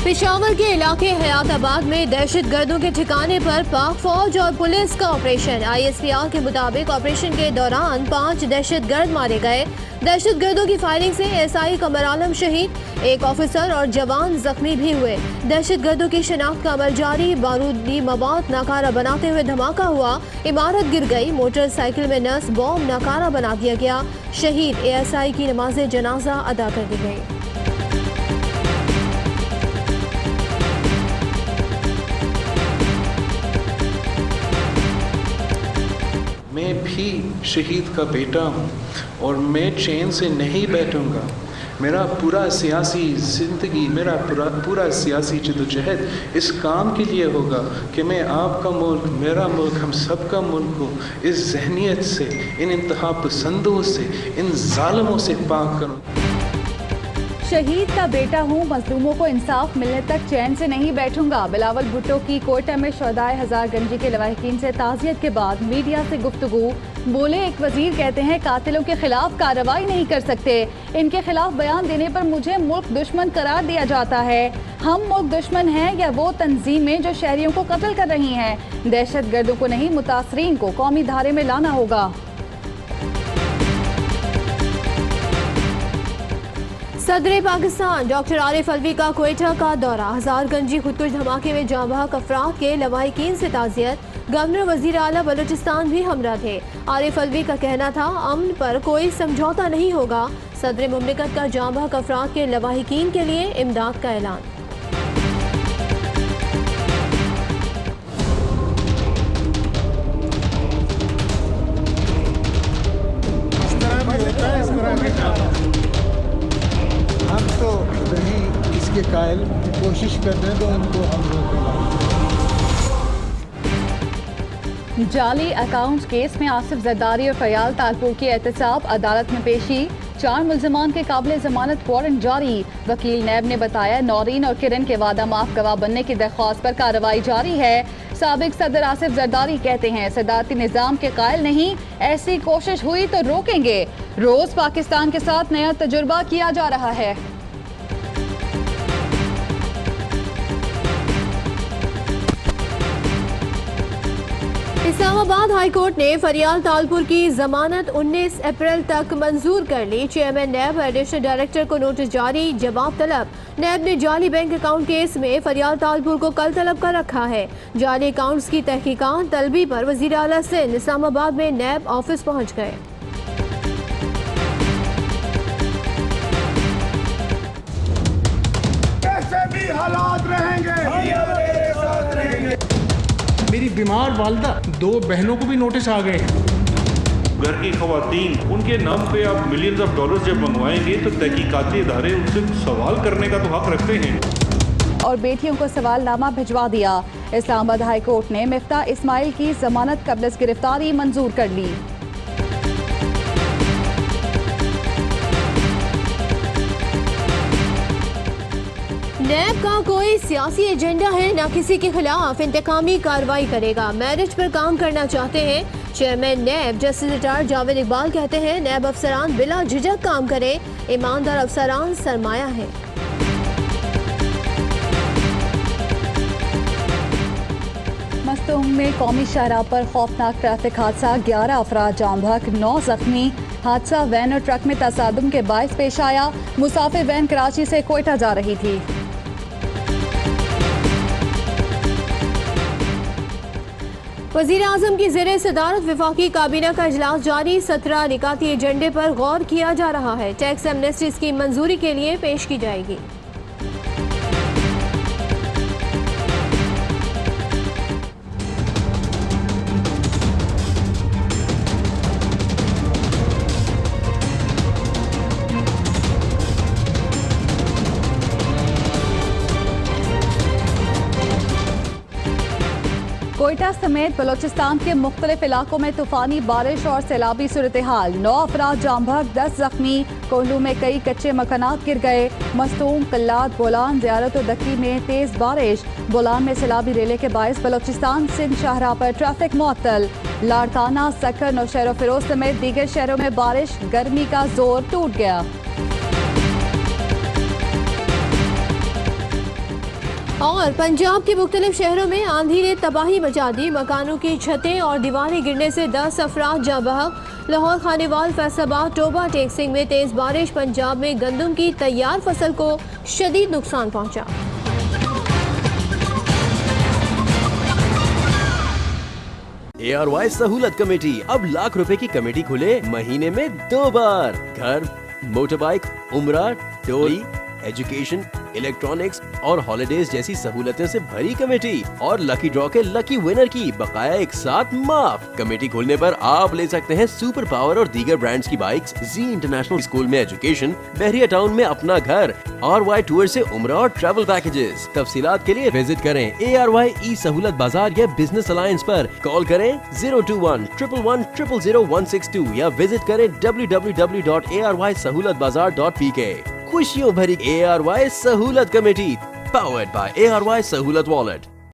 पेशावर के इलाके हयाताबाद में दहशत गर्दों के ठिकाने पर पाक फौज और पुलिस का ऑपरेशन। ISPR के मुताबिक ऑपरेशन के दौरान 5 दहशत गर्द मारे गए। दहशत गर्दों की फायरिंग से SI कमर आलम शहीद, एक ऑफिसर और जवान जख्मी भी हुए। दहशत गर्दों की शनाख्त का अमल जारी। बारूदी मवाद नाकारा बनाते हुए धमाका हुआ, इमारत गिर गई, मोटरसाइकिल में नस बॉम्ब नाकारा बना दिया गया। शहीद ASI की नमाज जनाजा अदा कर दी गई। मैं भी शहीद का बेटा हूँ और मैं चैन से नहीं बैठूँगा। मेरा पूरा सियासी ज़िंदगी, मेरा पूरा सियासी जद्दोजहद इस काम के लिए होगा कि मैं आपका मुल्क, मेरा मुल्क, हम सब का मुल्क को इस जहनीत से, इन इंतहा पसंदों से, इन जालिमों से पाक करूँ। शहीद का बेटा हूँ, मजलूमों को इंसाफ मिलने तक चैन से नहीं बैठूंगा। बिलावल भुट्टो की कोयटा में शहदाए हजारगंजी के लवाहिकीन से ताज़ियत के बाद मीडिया से गुफ्तगू। बोले, एक वजीर कहते हैं कातिलों के खिलाफ कार्रवाई नहीं कर सकते। इनके खिलाफ बयान देने पर मुझे मुल्क दुश्मन करार दिया जाता है। हम मुल्क दुश्मन हैं या वो तंजीमें जो शहरियों को कत्ल कर रही हैं? दहशत गर्दों को नहीं, मुतासरीन को कौमी धारे में लाना होगा। सदर पाकिस्तान डॉक्टर आरिफ अलवी का कोयटा का दौरा। हजारगंजी खुदकुश धमाके में जाँ बहक अफराद के लवाहिकीन से ताज़ियत। गवर्नर वजीर आला बलूचिस्तान भी हमरा थे। आरिफ अलवी का कहना था अमन पर कोई समझौता नहीं होगा। सदर मुमलिकत का जाँ बहक अफराद के लवाहिकीन के लिए इमदाद का ऐलान। हम तो नहीं इसके कायल, कोशिश कर रहे हैं तो उनको हम रोकें। जाली अकाउंट केस में आसिफ जरदारी और फयाल तालपुर की एहतसाब, अदालत में पेशी। 4 मुल्ज़िमान के काबिल जमानत वारंट जारी। वकील नैब ने बताया नौरीन और किरण के वादा माफ गवाह बनने की दरख्वास्त पर कार्रवाई जारी है। साबिक सदर आसिफ जरदारी कहते हैं सदारती निज़ाम के कायल नहीं, ऐसी कोशिश हुई तो रोकेंगे। रोज पाकिस्तान के साथ नया तजुर्बा किया जा रहा है। इस्लामाबाद हाई कोर्ट ने फरियाल तालपुर की जमानत 19 अप्रैल तक मंजूर कर ली। चेयरमैन नैब एडिशनल डायरेक्टर को नोटिस जारी, जवाब तलब। नैब ने जाली बैंक अकाउंट केस में फरियाल तालपुर को कल तलब कर रखा है। जाली अकाउंट्स की तहकीकात तलबी पर वजीर आला सिंध इस्लामाबाद में नैब ऑफिस पहुंच गए। कैसे भी हालात रहेंगे, मेरी बीमार वालदा, 2 बहनों को भी नोटिस आ गए हैं। घर की खवातीन, उनके नाम पे आप मिलियंस ऑफ डॉलर्स जब मंगवाएंगे तो तहकीकाती इदारे उनसे सवाल करने का तो हक रखते हैं। और बेटियों को सवालनामा भिजवा दिया। इस्लामाबाद हाई कोर्ट ने मिफ्ता इस्माइल की जमानत कब्ल गिरफ्तारी मंजूर कर ली। नैब का कोई सियासी एजेंडा है न किसी के खिलाफ इंतकामी कार्रवाई करेगा। मैरिज पर काम करना चाहते हैं। Chairman NAB justice retired Javed Iqbal कहते हैं नैब अफसरान बिला झिझक काम करें, ईमानदार अफसरान सरमाया है। मस्तूम में कौमी शाहराह पर खौफनाक ट्रैफिक हादसा, 11 अफराद जाँ बहक, 9 जख्मी। हादसा वैन और ट्रक में तसादुम के बायस पेश आया। मुसाफिर वैन कराची से कोयटा जा रही थी। वज़ीर आज़म की ज़ेरे सदारत वफाकी काबीना का इजलास जारी। 17 निकाती एजेंडे पर गौर किया जा रहा है। टैक्स एमनेस्टी स्कीम मंजूरी के लिए पेश की जाएगी। कोयटा समेत बलोचिस्तान के मुख्तलिफ इलाकों में तूफानी बारिश और सैलाबी सूरत हाल। 9 अफराद जाँ बहक, 10 जख्मी। कोहलू में कई कच्चे मकानात गिर गए। मस्तूम, कल्लात, बोलान, ज़ियारत और दक्की में तेज बारिश। बोलान में सैलाबी रेले के बायस बलोचिस्तान सिंध शाहराह पर ट्रैफिक मुअत्तल। लाड़काना, सक्कर, नौशहर फिरोज समेत दीगर शहरों में बारिश। गर्मी का जोर टूट गया। और पंजाब के मुख्तलिफ शहरों में आंधी ने तबाही मचा दी। मकानों की छतें और दीवारें गिरने से 10 अफराद जाँ बहक। लाहौर, खानेवाल, फैसलाबाद, टोबा, टेकसिंग में तेज बारिश। पंजाब में गंदम की तैयार फसल को शदीद नुकसान पहुंचा। ARY सहूलत कमेटी, अब लाख रुपए की कमेटी खुले महीने में 2 बार। घर, मोटर बाइक, उम्रा, टोली, एजुकेशन, इलेक्ट्रॉनिक्स और हॉलिडेज जैसी सहूलतें से भरी कमेटी और लकी ड्रॉ के लकी विनर की बकाया एक साथ माफ। कमेटी खोलने पर आप ले सकते हैं सुपर पावर और दीगर ब्रांड्स की बाइक्स, जी इंटरनेशनल स्कूल में एजुकेशन, बहरिया टाउन में अपना घर, RY टूर से उम्रा और ट्रैवल पैकेजेस। तफसीलात के लिए विजिट करें ARY ई सहूलत बाजार या बिजनेस अलायंस पर। कॉल करें 021-111-00162 या विजिट करें www.arysahoulatbazaar.pk। खुशियों भरी ARY सहूलत कमेटी, पावर्ड बाय ARY सहूलत वॉलेट।